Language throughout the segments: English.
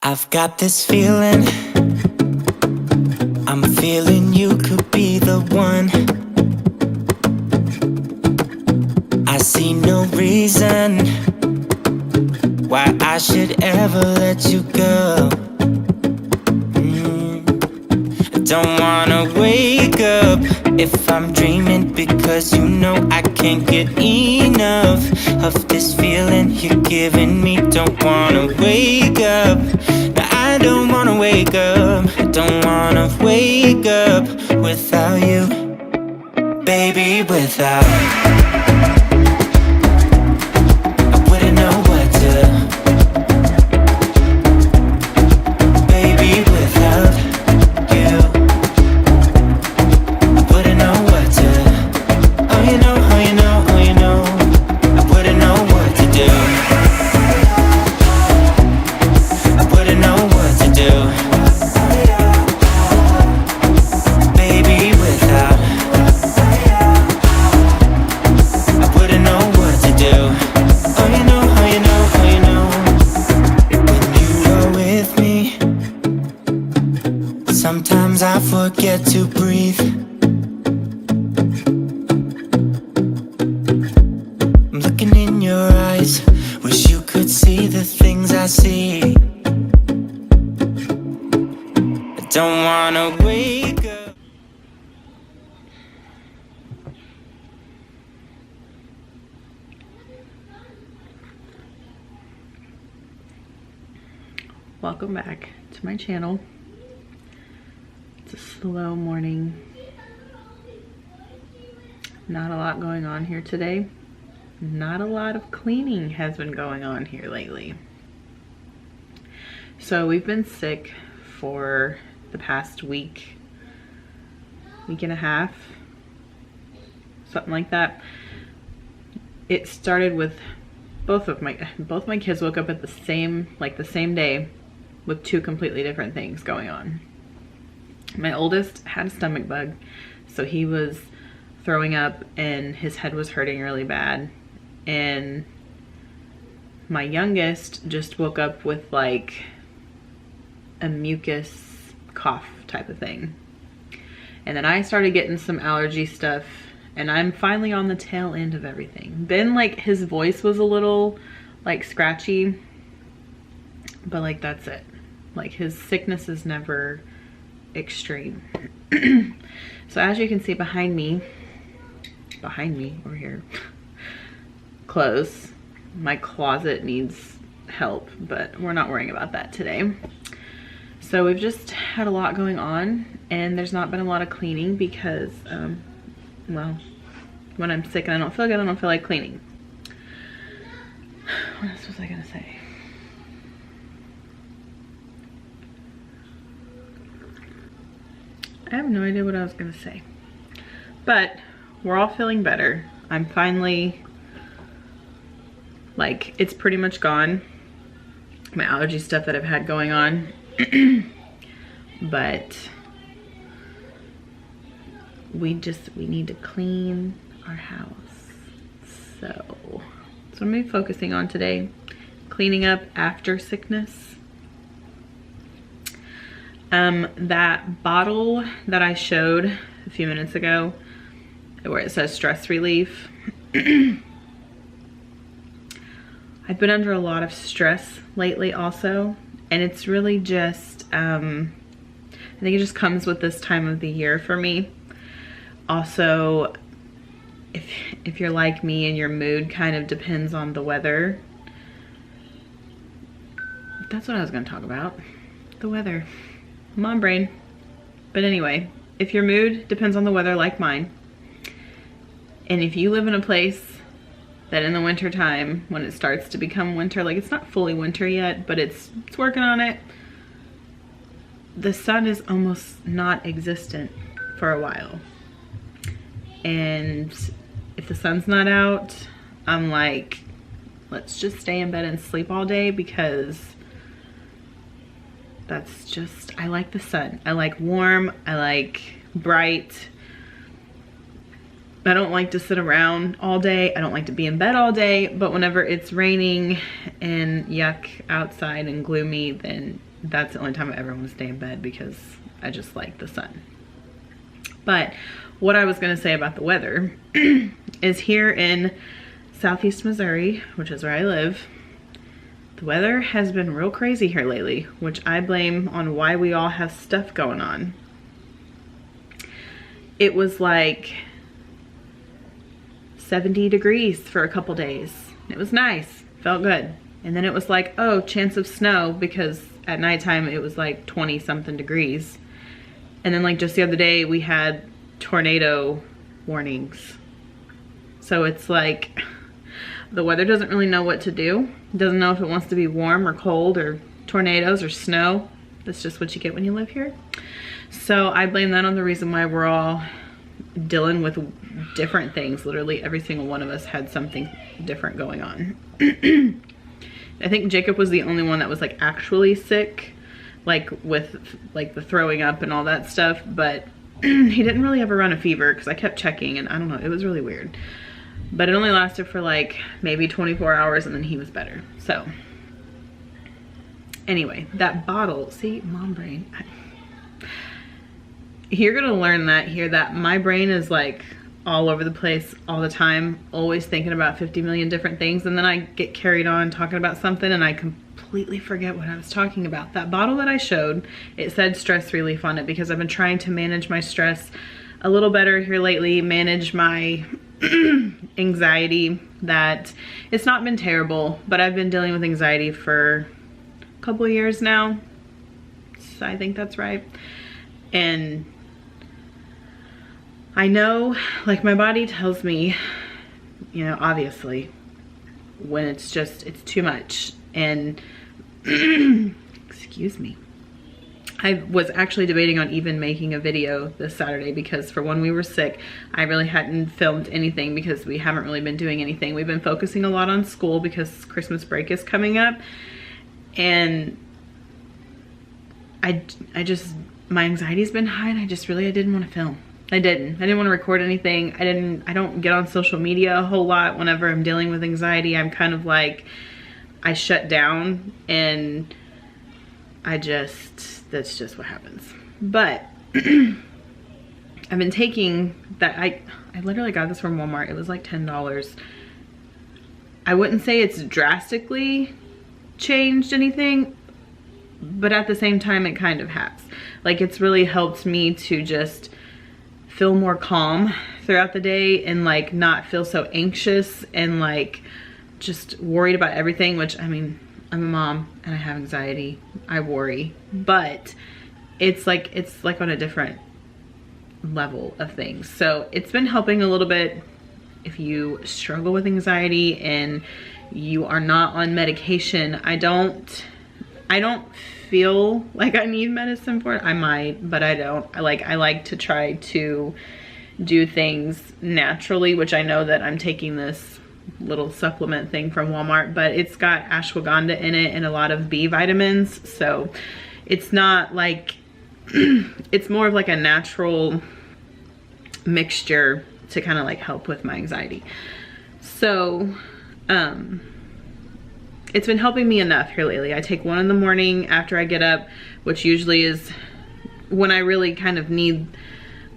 I've got this feeling, I'm feeling you could be the one. I see no reason why I should ever let you go. I don't wanna wake up if I'm dreaming, because you know I can't get enough of this feeling you're giving me. Don't wanna wake up, no, I don't wanna wake up. I don't wanna wake up without you, baby, without. I wouldn't know what to, baby, without you. I wouldn't know what to, oh you know, oh you know, oh you know, I wouldn't know what to do. I wouldn't know what to do, baby, without. I wouldn't know what to do, oh you know, oh you know, oh you know. When you are with me, sometimes I forget to breathe. I'm looking in your eyes, wish you could see the things I see. I don't wanna wake up. Welcome back to my channel. It's a slow morning. Not a lot going on here today. Not a lot of cleaning has been going on here lately. So we've been sick for the past week and a half, something like that. It started with both my kids woke up at the same day with two completely different things going on. My oldest had a stomach bug, so he was throwing up and his head was hurting really bad. And my youngest just woke up with like a mucus cough type of thing. And then I started getting some allergy stuff, and I'm finally on the tail end of everything. Ben, like, his voice was a little like scratchy, but like that's it. Like, his sickness is never extreme. So as you can see behind me over here, clothes, my closet needs help, but we're not worrying about that today. So we've just had a lot going on, and there's not been a lot of cleaning because well, when I'm sick and I don't feel good, I don't feel like cleaning. What else was I gonna say? I have no idea what I was gonna say, but we're all feeling better. I'm finally, like, it's pretty much gone, my allergy stuff that I've had going on. But we need to clean our house. So that's what I'm gonna be focusing on today. Cleaning up after sickness. That bottle that I showed a few minutes ago, where it says stress relief, I've been under a lot of stress lately also, and it's really just, I think it just comes with this time of the year for me. Also, if you're like me and your mood kind of depends on the weather. That's what I was gonna talk about, the weather. Mom brain. But anyway, if your mood depends on the weather like mine, and if you live in a place that in the winter time, when it starts to become winter, like, it's not fully winter yet, but it's working on it, the sun is almost not existent for a while. And if the sun's not out, I'm like, let's just stay in bed and sleep all day, because that's just, I like the sun. I like warm, I like bright. I don't like to sit around all day. I don't like to be in bed all day, but whenever it's raining and yuck outside and gloomy, then that's the only time I ever want to stay in bed because I just like the sun. But what I was gonna say about the weather is here in Southeast Missouri, which is where I live, the weather has been real crazy here lately, which I blame on why we all have stuff going on. It was like 70 degrees for a couple days. It was nice, felt good. And then it was like, oh, chance of snow, because at nighttime it was like 20 something degrees. And then like just the other day we had tornado warnings. So it's like the weather doesn't really know what to do. It doesn't know if it wants to be warm or cold or tornadoes or snow. That's just what you get when you live here. So I blame that on the reason why we're all dealing with different things. Literally every single one of us had something different going on. I think Jacob was the only one that was like actually sick, like with like the throwing up and all that stuff, but he didn't really ever run a fever because I kept checking and I don't know, it was really weird. But it only lasted for like maybe 24 hours and then he was better. So anyway, that bottle, see, mom brain. You're gonna learn that here, that my brain is like all over the place all the time, always thinking about 50 million different things, and then I get carried on talking about something and I completely forget what I was talking about. That bottle that I showed, it said stress relief on it because I've been trying to manage my stress a little better here lately, manage my anxiety. That it's not been terrible, but I've been dealing with anxiety for a couple of years now. So I think that's right. And I know, like, my body tells me, you know, obviously, when it's too much. And, excuse me. I was actually debating on even making a video this Saturday because for when we were sick, I really hadn't filmed anything because we haven't really been doing anything. We've been focusing a lot on school because Christmas break is coming up. And I just, my anxiety's been high and I didn't want to film. I didn't want to record anything. I don't get on social media a whole lot whenever I'm dealing with anxiety. I'm kind of like, I shut down and that's just what happens. But I've been taking that, I literally got this from Walmart. It was like $10. I wouldn't say it's drastically changed anything, but at the same time it kind of has. Like, it's really helped me to just feel more calm throughout the day and like not feel so anxious and like just worried about everything, which, I mean, I'm a mom and I have anxiety, I worry, but it's like on a different level of things. So it's been helping a little bit. If you struggle with anxiety and you are not on medication, I don't feel like I need medicine for it. I might, but I don't. I like to try to do things naturally, which I know that I'm taking this little supplement thing from Walmart, but it's got ashwagandha in it and a lot of B vitamins. So it's not like, it's more of like a natural mixture to kind of like help with my anxiety. So, it's been helping me enough here lately. I take one in the morning after I get up, which usually is when I really kind of need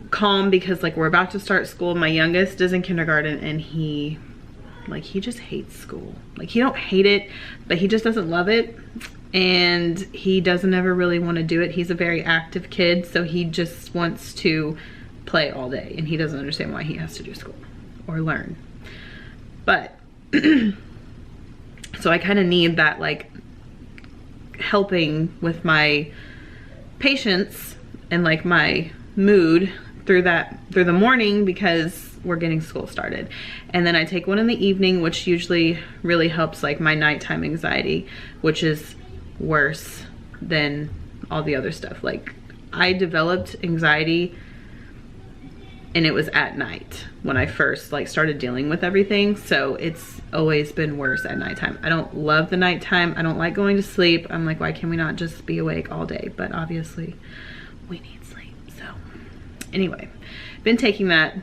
calm because like we're about to start school. My youngest is in kindergarten and he just hates school. Like, he don't hate it, but he just doesn't love it. And he doesn't ever really want to do it. He's a very active kid, so he just wants to play all day and he doesn't understand why he has to do school or learn. But so I kind of need that like helping with my patience and like my mood through the morning because we're getting school started. And then I take one in the evening, which usually really helps like my nighttime anxiety, which is worse than all the other stuff. Like, I developed anxiety and it was at night when I first like started dealing with everything. So it's always been worse at nighttime. I don't love the nighttime. I don't like going to sleep. I'm like, why can we not just be awake all day? But obviously we need sleep. So anyway, been taking that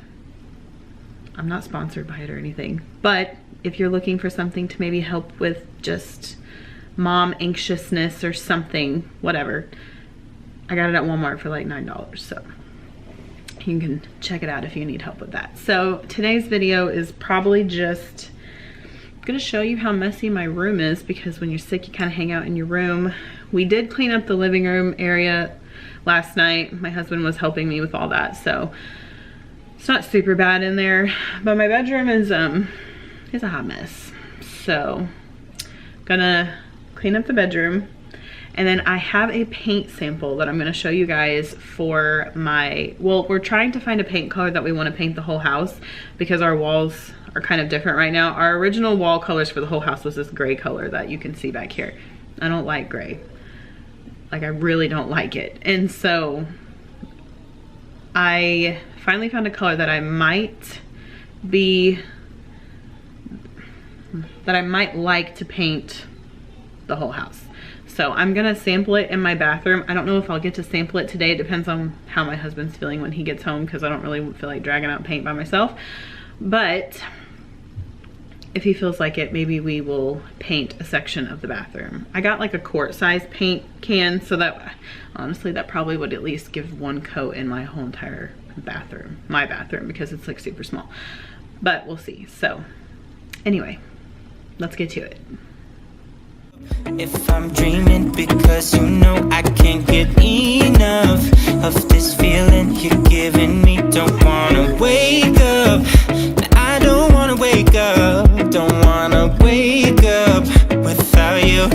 I'm not sponsored by it or anything, but if you're looking for something to maybe help with just mom anxiousness or something, whatever, I got it at Walmart for like $9, so you can check it out if you need help with that. So today's video is probably just gonna show you how messy my room is, because when you're sick you kind of hang out in your room. We did clean up the living room area last night. My husband was helping me with all that, so it's not super bad in there, but my bedroom is a hot mess. So gonna clean up the bedroom, and then I have a paint sample that I'm gonna show you guys for my, well, we're trying to find a paint color that we want to paint the whole house, because our walls are kind of different right now. Our original wall colors for the whole house was this gray color that you can see back here. I don't like gray. Like, I really don't like it. And so I finally found a color that I might like to paint the whole house. So I'm gonna sample it in my bathroom. I don't know if I'll get to sample it today. It depends on how my husband's feeling when he gets home, because I don't really feel like dragging out paint by myself. But if he feels like it, maybe we will paint a section of the bathroom. I got like a quart size paint can, so that honestly that probably would at least give one coat in my whole entire bathroom, my bathroom, because it's like super small, but we'll see. So anyway, let's get to it. If I'm dreaming, because you know I can't get enough of this feeling you're giving me. Don't wanna wake up, I don't wanna wake up. Don't wanna wake up without you,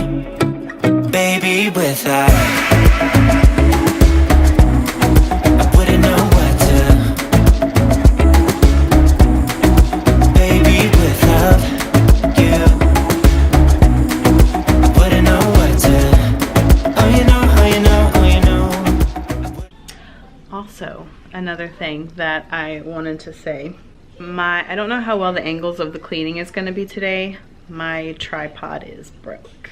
baby, without I wouldn't know what to, baby, without you. Also, another thing that I wanted to say, I don't know how well the angles of the cleaning is going to be today. My tripod is broke,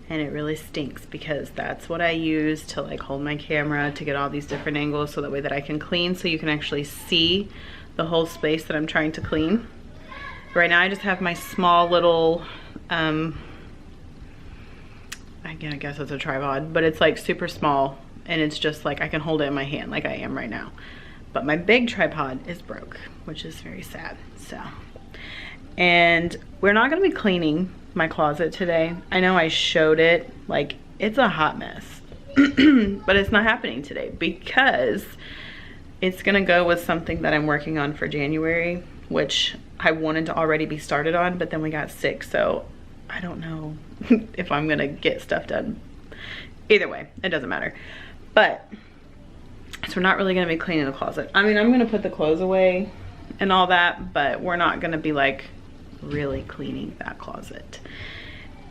and it really stinks, because that's what I use to like hold my camera, to get all these different angles, so that way that I can clean, so you can actually see the whole space that I'm trying to clean. Right now I just have my small little I guess it's a tripod, but it's like super small, and it's just like I can hold it in my hand like I am right now. But my big tripod is broke, which is very sad. So, and we're not gonna be cleaning my closet today. I know I showed it, like it's a hot mess, but it's not happening today, because it's gonna go with something that I'm working on for January, which I wanted to already be started on, but then we got sick, so I don't know if I'm gonna get stuff done. Either way, it doesn't matter. But so we're not really gonna be cleaning the closet. I mean, I'm gonna put the clothes away and all that, but we're not gonna be like really cleaning that closet.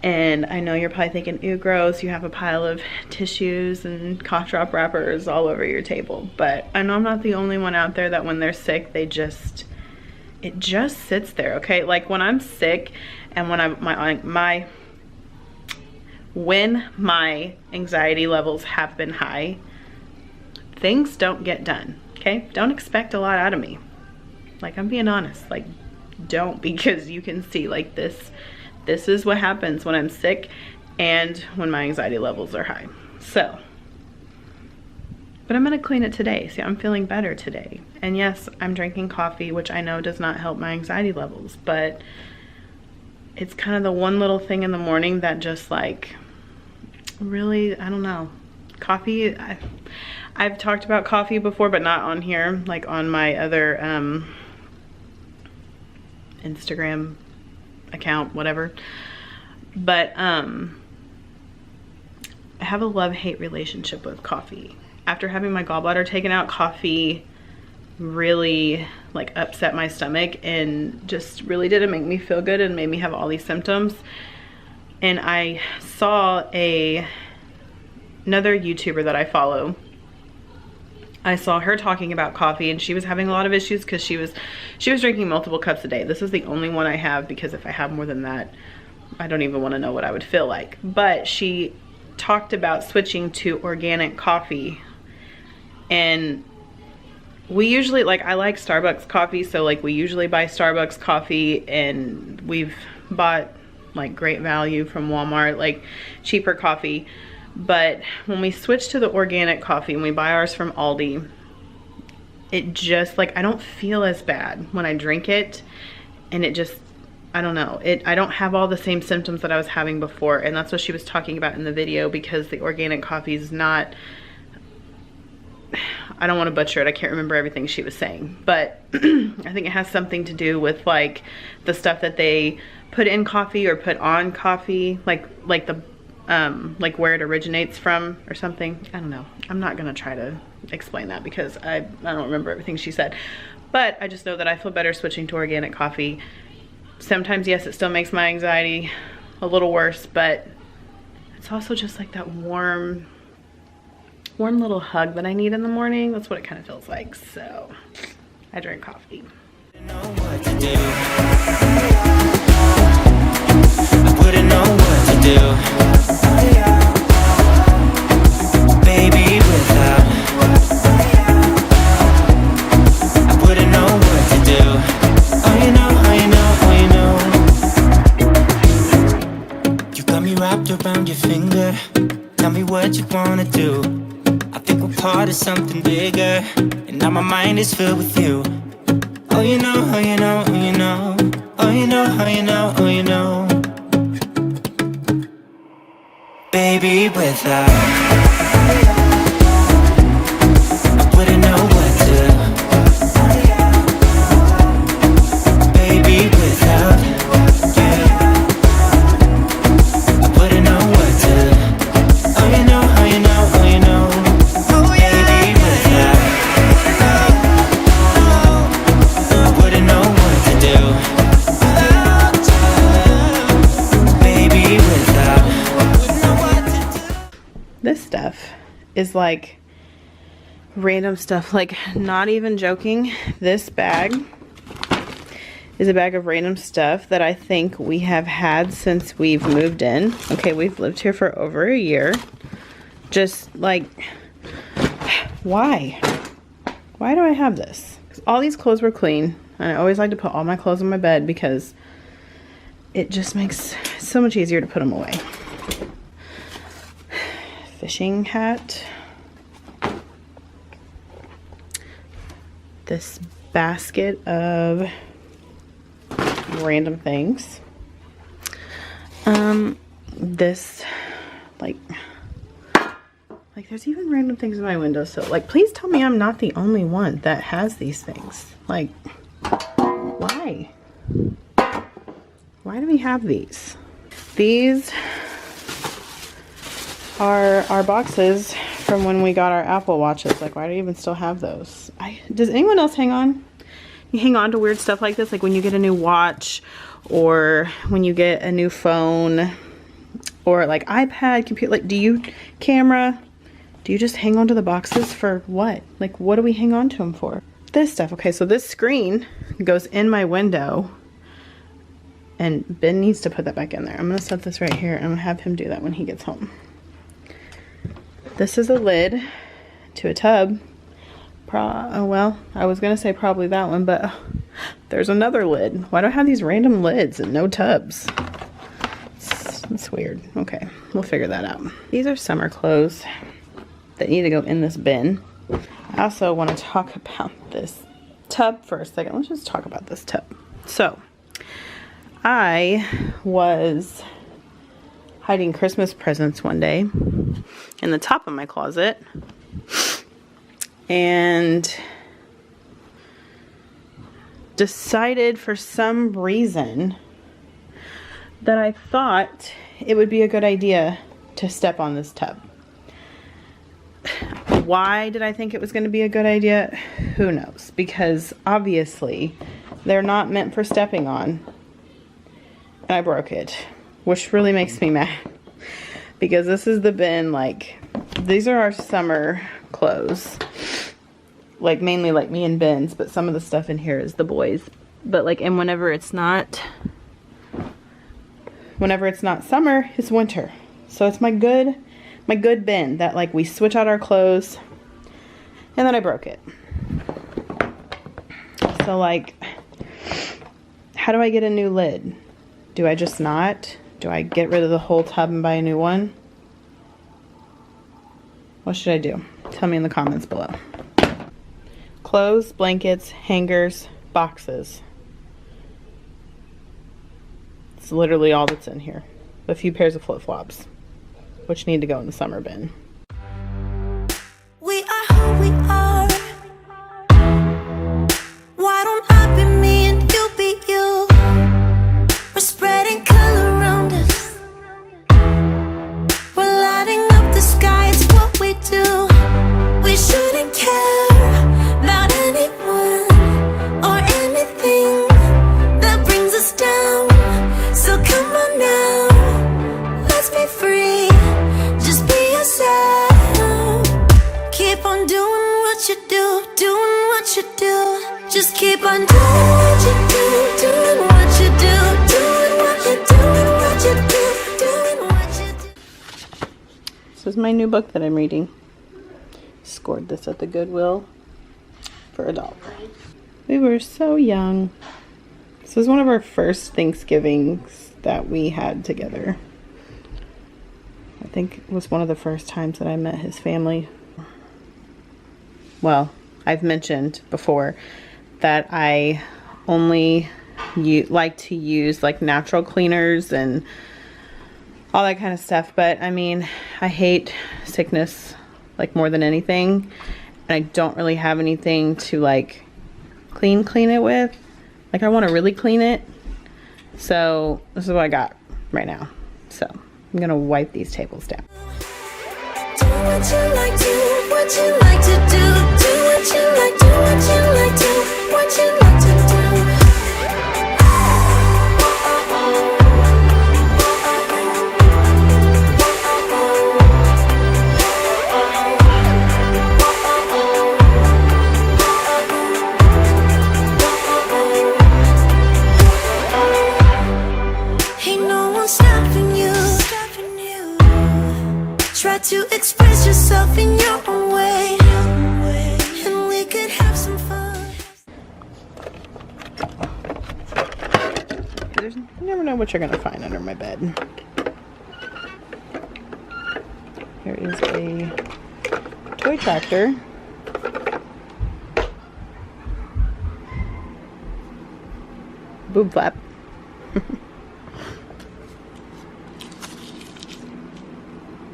And I know you're probably thinking, ew, gross, you have a pile of tissues and cough drop wrappers all over your table. But I know I'm not the only one out there that when they're sick, it just sits there, okay? Like when I'm sick and when my anxiety levels have been high, things don't get done, okay? Don't expect a lot out of me. Like, I'm being honest, like, don't, because you can see like this is what happens when I'm sick and when my anxiety levels are high. So, but I'm gonna clean it today. See, I'm feeling better today. And yes, I'm drinking coffee, which I know does not help my anxiety levels, but it's kind of the one little thing in the morning that just like, really, I don't know. Coffee, I've talked about coffee before, but not on here, like on my other Instagram account, whatever. But I have a love-hate relationship with coffee. After having my gallbladder taken out, coffee really like upset my stomach and just really didn't make me feel good and made me have all these symptoms. And I saw another YouTuber that I follow. I saw her talking about coffee, and she was having a lot of issues because she was drinking multiple cups a day. This is the only one I have, because if I have more than that, I don't even want to know what I would feel like. But she talked about switching to organic coffee, and we usually, like, I like Starbucks coffee, so like we usually buy Starbucks coffee, and we've bought like great value from Walmart, like cheaper coffee. But when we switch to the organic coffee and we buy ours from Aldi, it just, like, I don't feel as bad when I drink it, and it just, I don't know, I don't have all the same symptoms that I was having before. And that's what she was talking about in the video, because the organic coffee is not, I don't want to butcher it, I can't remember everything she was saying, but I think it has something to do with like the stuff that they put in coffee or put on coffee, like the like where it originates from or something. I don't know. I'm not gonna try to explain that because I don't remember everything she said, but I just know that I feel better switching to organic coffee. Sometimes, yes, it still makes my anxiety a little worse, but it's also just like that warm little hug that I need in the morning. That's what it kind of feels like. So I drink coffee. I wouldn't know what to do, baby, without. I wouldn't know what to do. Oh, you know, you got me wrapped around your finger. Tell me what you wanna do. I think we're part of something bigger, and now my mind is filled with you. Oh, you know, oh, you know, oh, you know. Oh, you know, oh, you know, oh, you know. Baby, without, I wouldn't know what to. Baby, without you, I wouldn't know what to. Oh, you know, oh, you know, oh, you know. Baby, without, I wouldn't know what to do. Baby, without. This stuff is like random stuff, like not even joking. This bag is a bag of random stuff that I think we have had since we've moved in. Okay, we've lived here for over a year. Just like, why do I have this? 'Cause all these clothes were clean, and I always like to put all my clothes on my bed because it just makes it so much easier to put them away. Fishing hat. This basket of random things. This, like there's even random things in my windowsill. Like, please tell me I'm not the only one that has these things. Like, why? Why do we have these? These are our boxes from when we got our Apple Watches. Like, why do you even still have those? Does anyone else hang on? You hang on to weird stuff like this? Like when you get a new watch, or when you get a new phone, or like iPad, computer, like camera, do you just hang on to the boxes for what? Like, what do we hang on to them for? This stuff. Okay, so this screen goes in my window, and Ben needs to put that back in there. I'm gonna set this right here, and I'm gonna have him do that when he gets home. This is a lid to a tub. Oh, well, I was gonna say probably that one, but there's another lid. Why do I have these random lids and no tubs? It's weird. Okay, we'll figure that out. These are summer clothes that need to go in this bin. I also want to talk about this tub for a second. Let's just talk about this tub. So, I was hiding Christmas presents one day in the top of my closet, and decided for some reason that I thought it would be a good idea to step on this tub. Why did I think it was going to be a good idea? Who knows? Because obviously they're not meant for stepping on, and I broke it, which really makes me mad, because this is the bin. Like, these are our summer clothes, like mainly like me and Ben's, but some of the stuff in here is the boys. But like, and whenever it's not summer, it's winter. So it's my good bin that, like, we switch out our clothes, and then I broke it. So like, how do I get a new lid? Do I just not? Do I get rid of the whole tub and buy a new one? What should I do? Tell me in the comments below. Clothes, blankets, hangers, boxes. It's literally all that's in here. A few pairs of flip-flops, which need to go in the summer bin. We are who we are. Why don't I be me and you be you? We're spreading color around us. We're lighting up the sky, it's what we do. We shouldn't care about anyone or anything that brings us down. So come on now, let's be free. Just be yourself. Keep on doing what you do, doing what you do. Just keep on doing what you do, doing what you do, doing what you do, what you do, doing what you do. This is my new book that I'm reading. Scored this at the Goodwill for $1. We were so young. This was one of our first Thanksgivings that we had together. I think it was one of the first times that I met his family. Well, I've mentioned before that I only like to use like natural cleaners and all that kind of stuff. But I mean, I hate sickness like more than anything. And I don't really have anything to like clean it with. Like I want to really clean it. So this is what I got right now. So I'm going to wipe these tables down. Do what you like, do what you like to do. Do what you like, do what you like, do what you like to do. Ain't no one stopping you. Try to express yourself in your own way, and we could have some fun. You never know what you're gonna find under my bed. Here is a toy tractor. Boob flap.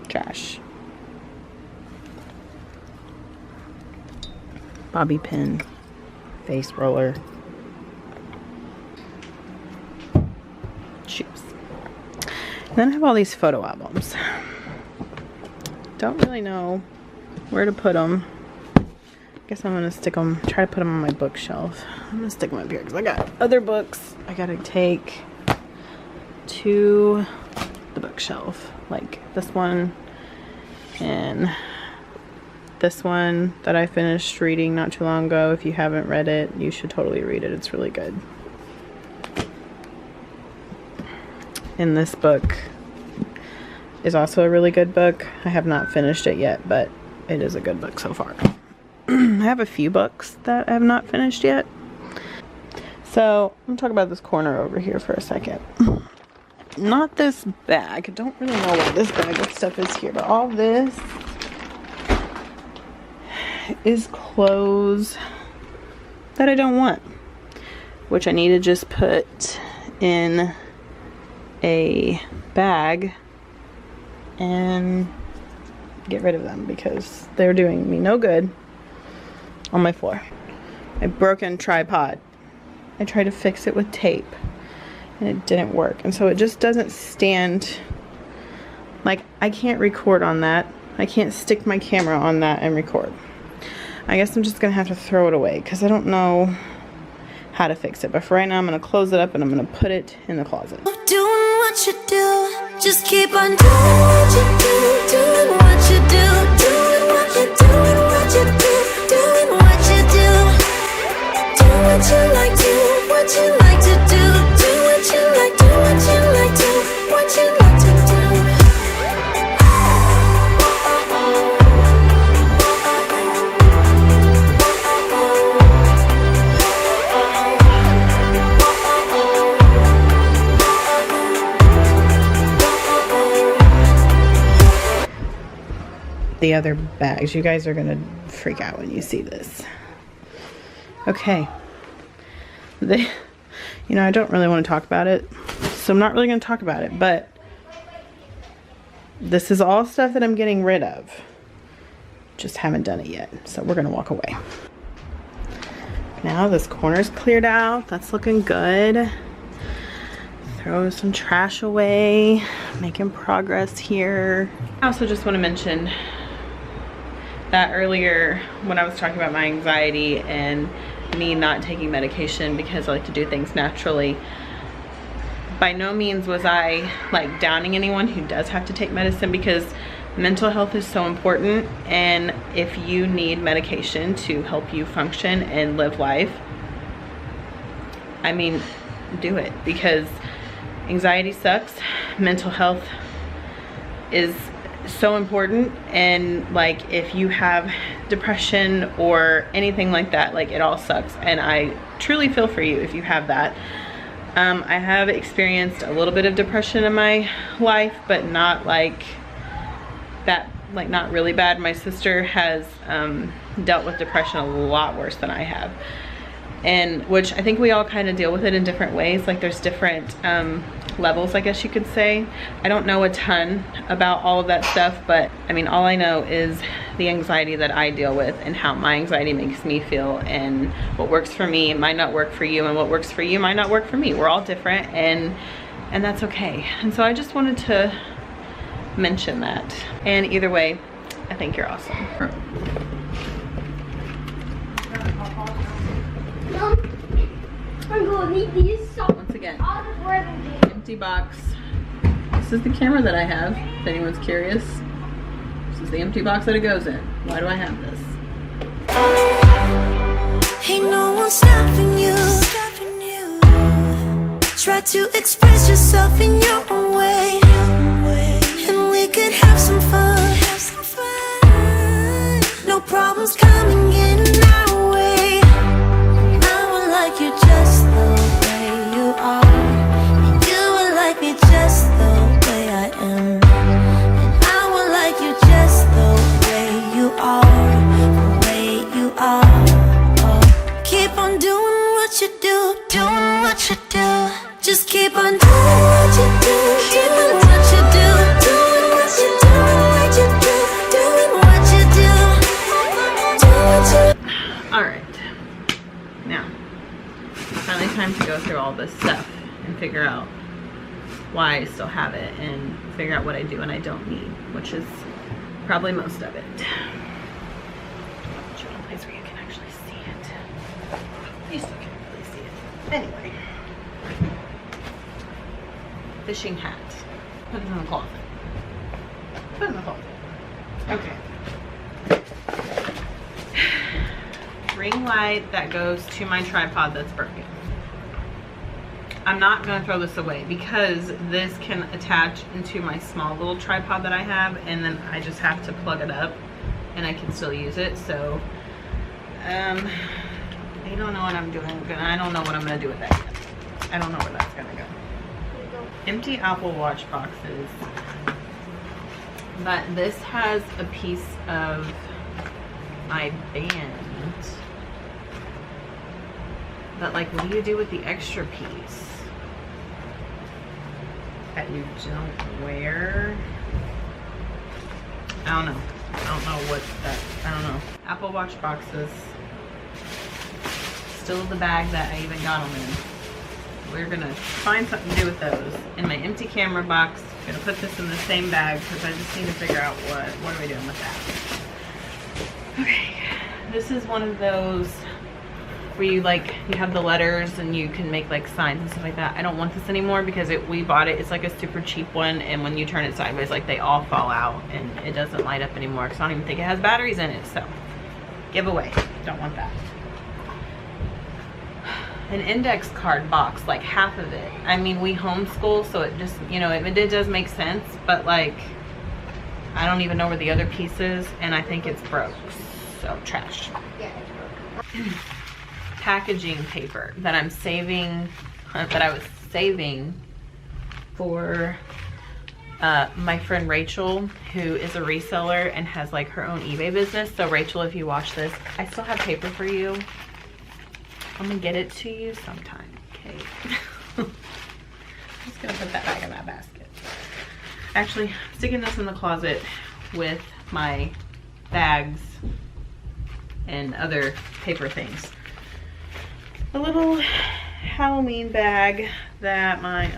Trash. Bobby pin. Face roller. Shoes. And then I have all these photo albums. Don't really know where to put them. I guess I'm gonna stick them, try to put them on my bookshelf. I'm gonna stick them up here because I got other books I gotta take to the bookshelf. Like this one and this one that I finished reading not too long ago. If you haven't read it, you should totally read it. It's really good. And this book is also a really good book. I have not finished it yet, but it is a good book so far. I have a few books that I have not finished yet. So I'm gonna talk about this corner over here for a second. Not this bag. I don't really know why this bag of stuff is here, but all this is clothes that I don't want, which I need to just put in a bag and get rid of them because they're doing me no good on my floor. A broken tripod. I tried to fix it with tape and it didn't work, and so it just doesn't stand. Like, I can't record on that. I can't stick my camera on that and record. I guess I'm just gonna have to throw it away because I don't know how to fix it. But for right now, I'm gonna close it up and I'm gonna put it in the closet. Doing what you do, just keep on doing what you do, doing what you do, doing what you do, doing what you do, doing what you do. Do what you like, do what you like to do, do what you like, do what you like, do what you like to do. the other bags. You guys are gonna freak out when you see this. Okay. You know, I don't really want to talk about it, so I'm not really going to talk about it, but this is all stuff that I'm getting rid of. Just haven't done it yet, so we're going to walk away. Now this corner's cleared out. That's looking good. Throw some trash away. Making progress here. I also just want to mention that earlier when I was talking about my anxiety and me not taking medication because I like to do things naturally, by no means was I like downing anyone who does have to take medicine, because mental health is so important, and if you need medication to help you function and live life, I mean, do it, because anxiety sucks. Mental health is so important, and like if you have depression or anything like that, like it all sucks, and I truly feel for you if you have that. I have experienced a little bit of depression in my life, but not like that, like not really bad. My sister has dealt with depression a lot worse than I have, and which I think we all kind of deal with it in different ways. Like there's different levels, I guess you could say. I don't know a ton about all of that stuff, but I mean, all I know is the anxiety that I deal with and how my anxiety makes me feel, and what works for me might not work for you, and what works for you might not work for me. We're all different, and that's okay. And so I just wanted to mention that. And either way, I think you're awesome. I'm gonna need these so Once again, empty box. This is the camera that I have, if anyone's curious. This is the empty box that it goes in. Why do I have this? Ain't no one stopping you. Try to express yourself in your own way, and we could have some fun. No problems coming in our way. I would like you just the way you are. You would like me just the way I am. And I would like you just the way you are. The way you are. Oh. Keep on doing what you do, doing what you do. Just keep on doing what you do, doing what you do, doing what you do, doing what you do, doing what you do. Alright. Now, finally time to go through all this stuff and figure out why I still have it, and figure out what I do and I don't need, which is probably most of it. Put you in a place where you can actually see it. You still can't really see it. Anyway. Fishing hat. Put it in the closet. Put it in the closet. Okay. Ring light that goes to my tripod that's broken. I'm not going to throw this away because this can attach into my small little tripod that I have, and then I just have to plug it up and I can still use it. So I don't know what I'm doing. I don't know what I'm going to do with that yet. I don't know where that's going to go. Empty Apple Watch boxes, but this has a piece of my band, but like, what do you do with the extra piece that you don't wear? I don't know. I don't know what that, I don't know. Apple Watch boxes, still the bag that I even got them in. We're gonna find something to do with those. In my empty camera box, I'm gonna put this in the same bag because I just need to figure out what are we doing with that. Okay, this is one of those where you have the letters and you can make like signs and stuff like that. I don't want this anymore because we bought it. It's like a super cheap one, and when you turn it sideways, like they all fall out and it doesn't light up anymore because I don't even think it has batteries in it. So give away. Don't want that. An index card box, like half of it. I mean, we homeschool, so it just, you know, it does make sense, but like, I don't even know where the other piece is, and I think it's broke, so trash. Yeah, it's broke. Packaging paper that I'm saving, that I was saving for my friend Rachel, who is a reseller and has like her own eBay business. So Rachel, if you watch this, I still have paper for you. I'm gonna get it to you sometime, okay? I'm just gonna put that back in that basket. Actually, I'm sticking this in the closet with my bags and other paper things. A little Halloween bag that my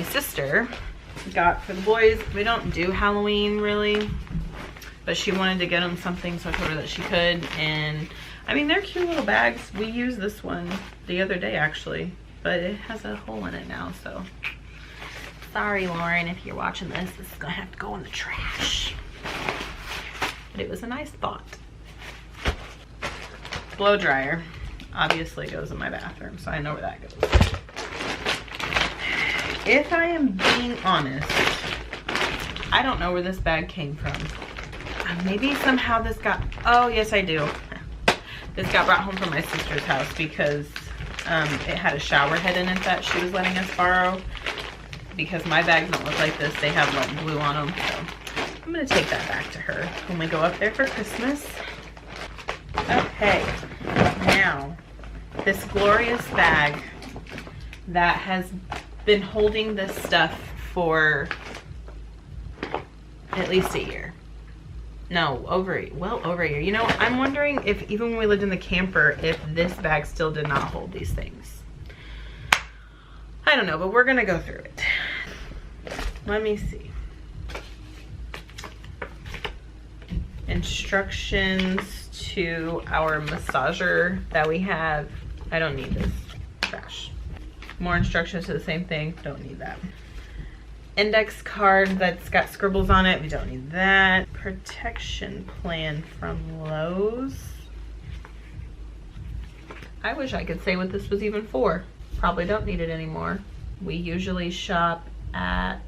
sister got for the boys. We don't do Halloween really, but she wanted to get them something, so I told her that she could. And I mean, they're cute little bags. We used this one the other day actually, but it has a hole in it now, so sorry Lauren, if you're watching this is gonna have to go in the trash. But it was a nice thought. Blow dryer obviously goes in my bathroom, so I know where that goes. If I am being honest, I don't know where this bag came from. Maybe somehow this got, oh yes I do. This got brought home from my sister's house because it had a shower head in it that she was letting us borrow. Because my bags don't look like this, they have like glue on them. So I'm gonna take that back to her when we go up there for Christmas. Okay, now this glorious bag that has been holding this stuff for at least a year. No, well over a year. You know, I'm wondering if even when we lived in the camper, if this bag still did not hold these things. I don't know, but we're gonna go through it. Let me see. Instructions to our massager that we have. I don't need this. Trash. More instructions to the same thing. Don't need that. Index card that's got scribbles on it. We don't need that. Protection plan from Lowe's. I wish I could say what this was even for. Probably don't need it anymore. We usually shop at,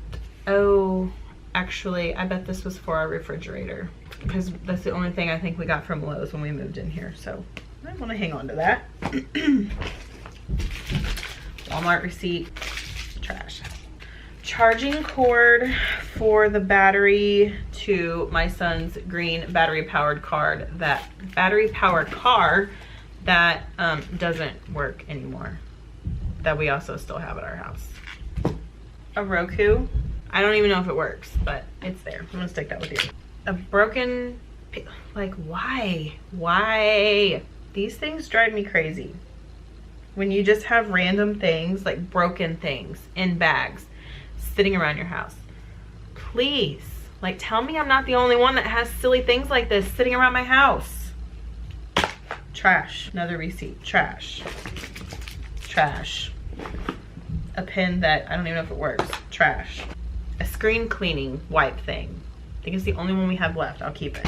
oh, actually, I bet this was for our refrigerator because that's the only thing I think we got from Lowe's when we moved in here. So I want to hang on to that. Walmart receipt, trash. Charging cord for the battery to my son's green battery powered car that doesn't work anymore, that we also still have at our house. A Roku. I don't even know if it works, but it's there. I'm gonna stick that with you. A broken, like why? These things drive me crazy. When you just have random things, like broken things in bags sitting around your house. Please, like tell me I'm not the only one that has silly things like this sitting around my house. Trash, another receipt, trash. Trash. A pen that I don't even know if it works, trash. A screen cleaning wipe thing. I think it's the only one we have left, I'll keep it.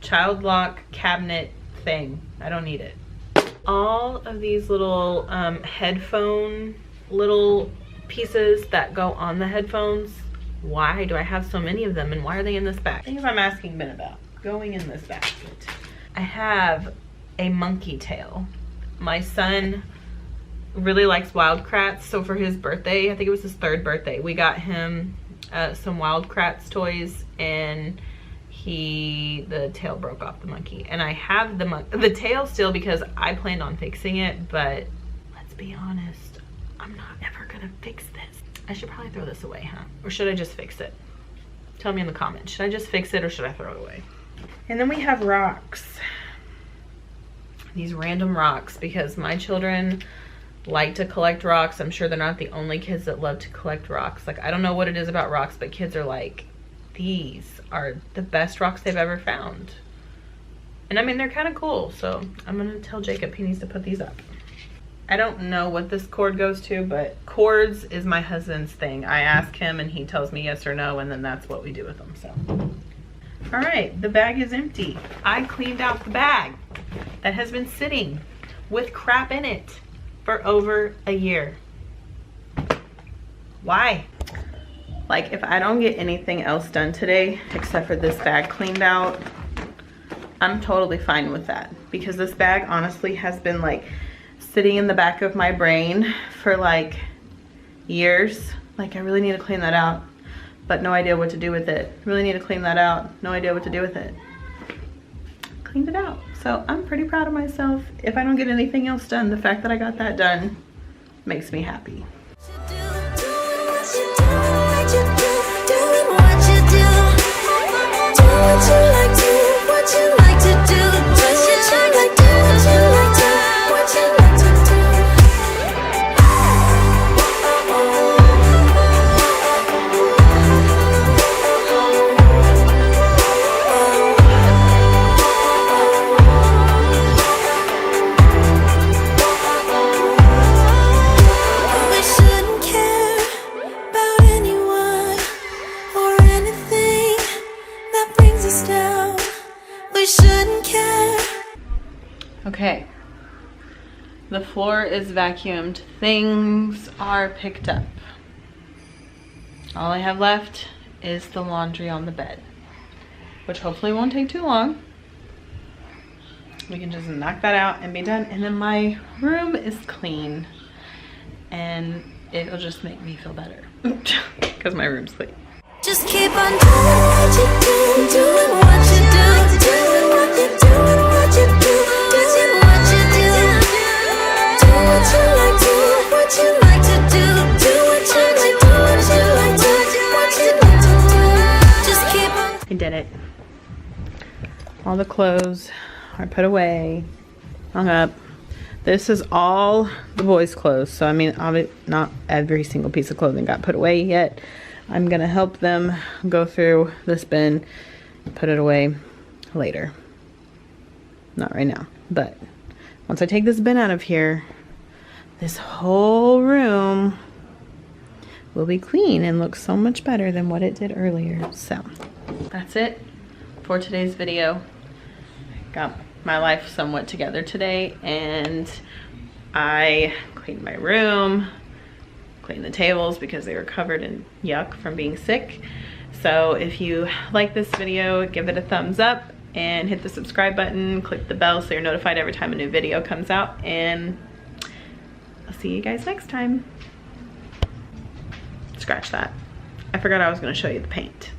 Child lock cabinet thing, I don't need it. All of these little headphone little pieces that go on the headphones. Why do I have so many of them and why are they in this bag? Things I'm asking Ben about going in this basket. I have a monkey tail. My son really likes Wild Kratts, so for his birthday, I think it was his 3rd birthday, we got him some Wild Kratts toys, and the tail broke off the monkey. And I have the tail still because I planned on fixing it, but let's be honest, I'm not ever gonna fix this. I should probably throw this away, huh? Or should I just fix it? Tell me in the comments. Should I just fix it or should I throw it away? And then we have rocks. These random rocks, because my children like to collect rocks. I'm sure they're not the only kids that love to collect rocks. Like, I don't know what it is about rocks, but kids are like, these are the best rocks they've ever found. And I mean, they're kind of cool. So I'm gonna tell Jacob he needs to put these up. I don't know what this cord goes to, but cords is my husband's thing. I ask him and he tells me yes or no, and then that's what we do with them, so. All right, the bag is empty. I cleaned out the bag that has been sitting with crap in it for over a year. Why? Like, if I don't get anything else done today, except for this bag cleaned out, I'm totally fine with that. Because this bag honestly has been like sitting in the back of my brain for like years. Like I really need to clean that out, but no idea what to do with it. Really need to clean that out, no idea what to do with it. Cleaned it out. So I'm pretty proud of myself. If I don't get anything else done, the fact that I got that done makes me happy. Okay, the floor is vacuumed. Things are picked up. All I have left is the laundry on the bed, which hopefully won't take too long. We can just knock that out and be done. And then my room is clean and it'll just make me feel better because my room's clean. Just keep on doing what you do, doing what you do, doing what you do, what you do. I did it. All the clothes are put away, hung up. This is all the boys' clothes. So I mean, not every single piece of clothing got put away yet. I'm gonna help them go through this bin, put it away later. Not right now, but once I take this bin out of here, this whole room will be clean and look so much better than what it did earlier. So that's it for today's video. Got my life somewhat together today, and I cleaned my room, cleaned the tables because they were covered in yuck from being sick. So if you like this video, give it a thumbs up and hit the subscribe button, click the bell so you're notified every time a new video comes out, and I'll see you guys next time. Scratch that. I forgot I was gonna show you the paint.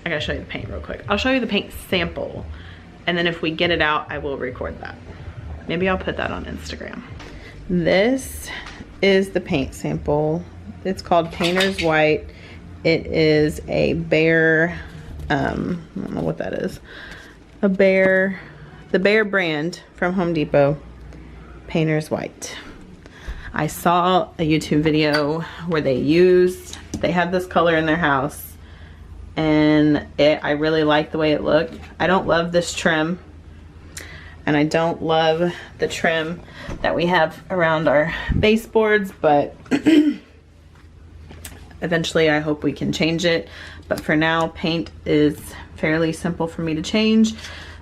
I gotta show you the paint real quick. I'll show you the paint sample, and then if we get it out, I will record that. Maybe I'll put that on Instagram. This is the paint sample. It's called Painter's White. It is a Bear, I don't know what that is. The Bear brand from Home Depot, Painter's White. I saw a YouTube video where they had this color in their house, and I really like the way it looked. I don't love this trim, and I don't love the trim that we have around our baseboards, but eventually I hope we can change it. But for now, paint is fairly simple for me to change.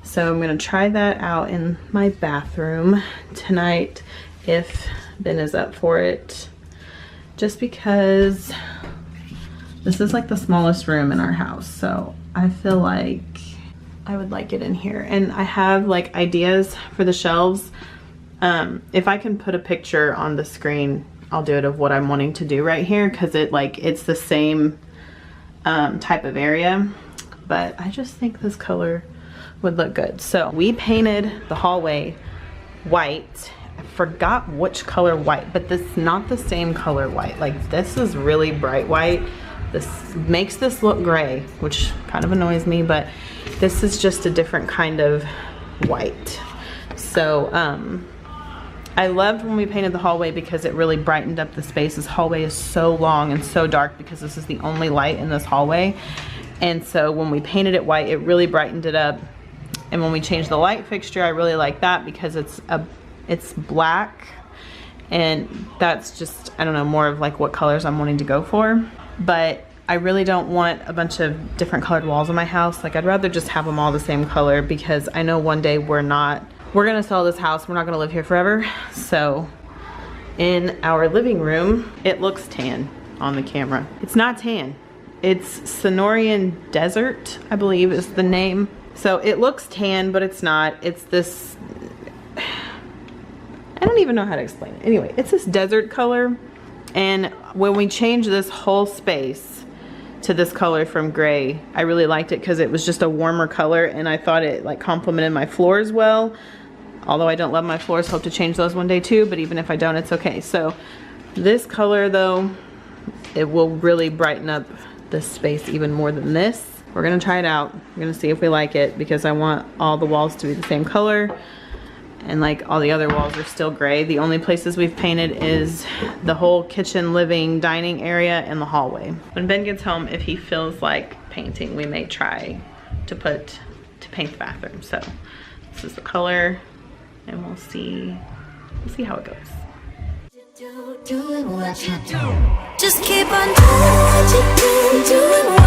So I'm gonna try that out in my bathroom tonight if Ben is up for it. Just because this is like the smallest room in our house, so I feel like I would like it in here. And I have like ideas for the shelves. If I can put a picture on the screen, I'll do it of what I'm wanting to do right here, because it's the same type of area, but I just think this color would look good. So we painted the hallway white. I forgot which color white, but this is not the same color white. Like, this is really bright white. This makes this look gray, which kind of annoys me, but this is just a different kind of white. So I loved when we painted the hallway because it really brightened up the space. This hallway is so long and so dark because this is the only light in this hallway. And so when we painted it white, it really brightened it up. And when we changed the light fixture, I really like that because it's black, and that's just, I don't know, more of like what colors I'm wanting to go for. But I really don't want a bunch of different colored walls in my house. Like, I'd rather just have them all the same color, because I know one day we're gonna sell this house. We're not gonna live here forever. So in our living room, it looks tan on the camera. It's not tan. It's Sonorian Desert, I believe is the name. So it looks tan, but it's not. It's this, I don't even know how to explain it. Anyway, it's this desert color, And when we changed this whole space to this color from gray, I really liked it because it was just a warmer color, and I thought it like complemented my floors well. Although I don't love my floors, hope to change those one day too, but even if I don't, it's okay. So this color though, it will really brighten up this space even more than this. We're gonna try it out. We're gonna see if we like it because I want all the walls to be the same color. And like all the other walls are still gray. The only places we've painted is the whole kitchen, living, dining area, and the hallway. When Ben gets home, if he feels like painting, we may try to paint the bathroom. So this is the color, and we'll see how it goes. Doing what you do. Just keep on doing what you do, doing what